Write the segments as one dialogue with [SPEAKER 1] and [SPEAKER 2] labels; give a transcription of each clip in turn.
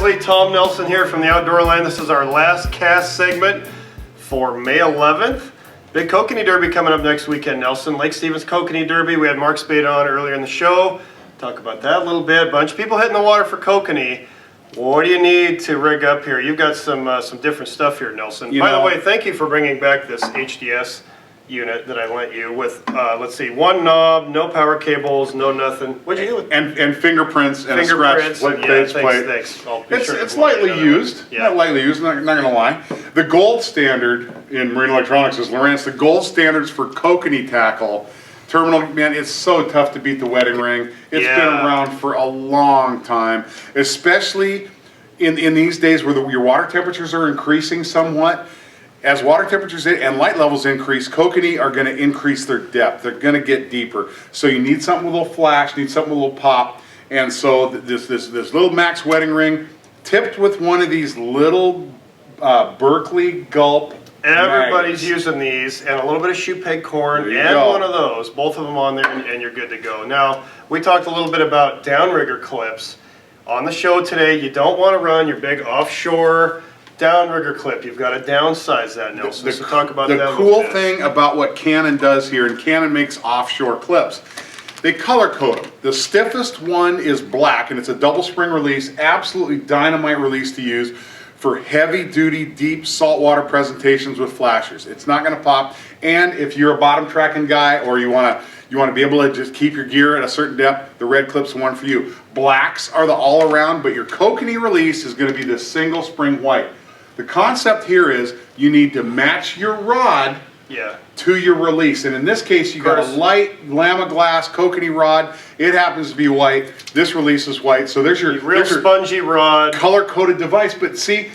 [SPEAKER 1] Endsley, Tom Nelson here from the Outdoor Line. This is our last cast segment for May 11th. Big Kokanee Derby coming up next weekend, Nelson. Lake Stevens Kokanee Derby. We had Mark Spade on earlier in the show. Talk about that a little bit. Bunch of people hitting the water for Kokanee. What do you need to rig up here? You've got some different stuff here, Nelson. By the way, thank you for bringing back this HDS unit that I lent you with, let's see, one knob, no power cables, no nothing. What'd you do with it?
[SPEAKER 2] And fingerprints and a scratch plate.
[SPEAKER 1] Thanks.
[SPEAKER 2] It's lightly used.
[SPEAKER 1] Yeah.
[SPEAKER 2] Not lightly used, not gonna lie. The gold standard in marine electronics is Lowrance. The gold standards for Kokanee tackle. Terminal, man, it's so tough to beat the wedding ring. It's been around for a long time, especially in these days where your water temperatures are increasing somewhat. As water temperatures and light levels increase, Kokanee are going to increase their depth. They're going to get deeper. So you need something with a little flash, need something with a little pop. And so this little Max wedding ring, tipped with one of these little Berkeley Gulp.
[SPEAKER 1] Everybody's using these, and a little bit of shoe peg corn, and one of those. Both of them on there, and you're good to go. Now, we talked a little bit about downrigger clips. On the show today, you don't want to run your big offshore downrigger clip. You've got to downsize that, Nelson. So talk about that.
[SPEAKER 2] The cool thing about what Canon does here, and Canon makes offshore clips, they color code them. The stiffest one is black, and it's a double spring release, absolutely dynamite release to use for heavy duty, deep saltwater presentations with flashers. It's not going to pop. And if you're a bottom tracking guy, or you want to be able to just keep your gear at a certain depth, the red clip's the one for you. Blacks are the all around, but your Kokanee release is going to be this single spring white. The concept here is you need to match your rod to your release. And in this case, you got a light Lama glass Kokanee rod. It happens to be white. This release is white. So there's your
[SPEAKER 1] real spongy rod.
[SPEAKER 2] Color-coded device. But see,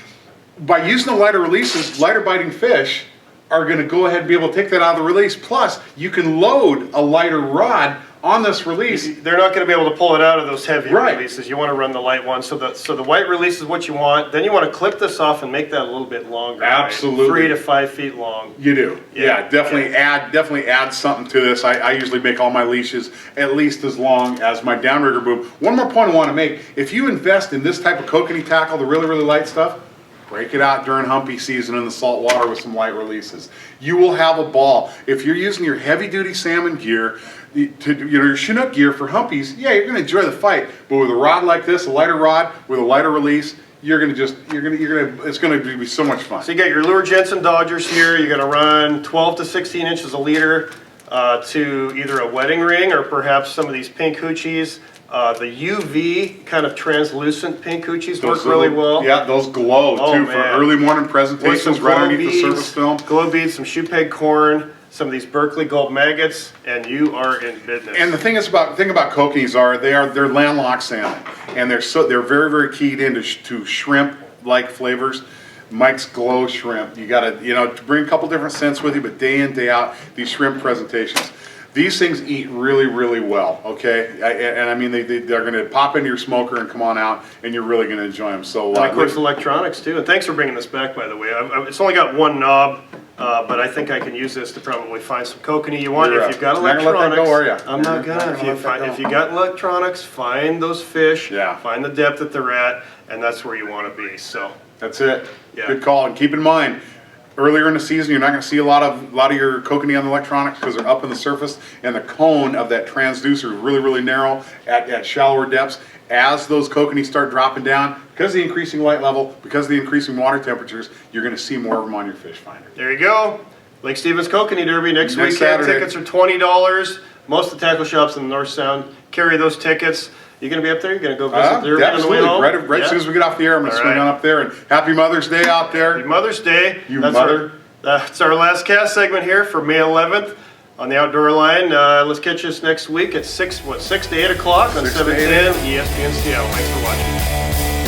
[SPEAKER 2] by using the lighter releases, lighter biting fish are going to go ahead and be able to take that out of the release. Plus, you can load a lighter rod on this release.
[SPEAKER 1] They're not going to be able to pull it out of those heavy releases. You want to run the light one. So the white release is what you want. Then you want to clip this off and make that a little bit longer.
[SPEAKER 2] Absolutely.
[SPEAKER 1] Right? 3 to 5 feet long.
[SPEAKER 2] You do. Yeah, definitely add something to this. I usually make all my leashes at least as long as my downrigger boom. One more point I want to make. If you invest in this type of Kokanee tackle, the really, really light stuff, break it out during humpy season in the salt water with some light releases. You will have a ball. If you're using your heavy-duty salmon gear, your Chinook gear for humpies, you're going to enjoy the fight. But with a rod like this, a lighter rod with a lighter release, it's going to be so much fun.
[SPEAKER 1] So you got your Lure Jensen Dodgers here. You're going to run 12 to 16 inches a leader to either a wedding ring or perhaps some of these pink hoochies. The UV kind of translucent pink hoochies work really well.
[SPEAKER 2] Yeah, those glow too for early morning presentations right underneath the surface film.
[SPEAKER 1] Glow beads, some shoe peg corn, some of these Berkeley Gulp maggots, and you are in business.
[SPEAKER 2] And the thing about Kokanees are they're landlocked salmon, and they're very, very keyed into shrimp like flavors. Mike's Glow Shrimp. You got to bring a couple different scents with you, but day in day out these shrimp presentations. These things eat really, really well, okay? And I mean, they're going to pop into your smoker and come on out, and you're really going to enjoy them. So,
[SPEAKER 1] and of course, electronics, too. And thanks for bringing this back, by the way. It's only got one knob, but I think I can use this to probably find some Kokanee you want. If you've got electronics,
[SPEAKER 2] not gonna let that go, are you?
[SPEAKER 1] I'm not going to. If you got electronics, find those fish, find the depth that they're at, and that's where you want to be. So
[SPEAKER 2] that's it. Good call. And keep in mind, earlier in the season, you're not going to see a lot of your Kokanee on the electronics because they're up in the surface, and the cone of that transducer is really, really narrow at shallower depths. As those Kokanee start dropping down, because of the increasing light level, because of the increasing water temperatures, you're going to see more of them on your fish finder.
[SPEAKER 1] There you go. Lake Stevens Kokanee Derby next weekend.
[SPEAKER 2] Saturday.
[SPEAKER 1] Tickets are $20. Most of the tackle shops in the North Sound carry those tickets. You going to be up there? You going to go visit Derby on the way home?
[SPEAKER 2] Right as soon as we get off the air, I'm going to swing on up there. And happy Mother's Day out there.
[SPEAKER 1] Happy Mother's Day.
[SPEAKER 2] That's
[SPEAKER 1] our last cast segment here for May 11th on the Outdoor Line. Let's catch us next week at 6 to 8 o'clock on 710 ESPN Seattle. Thanks for watching.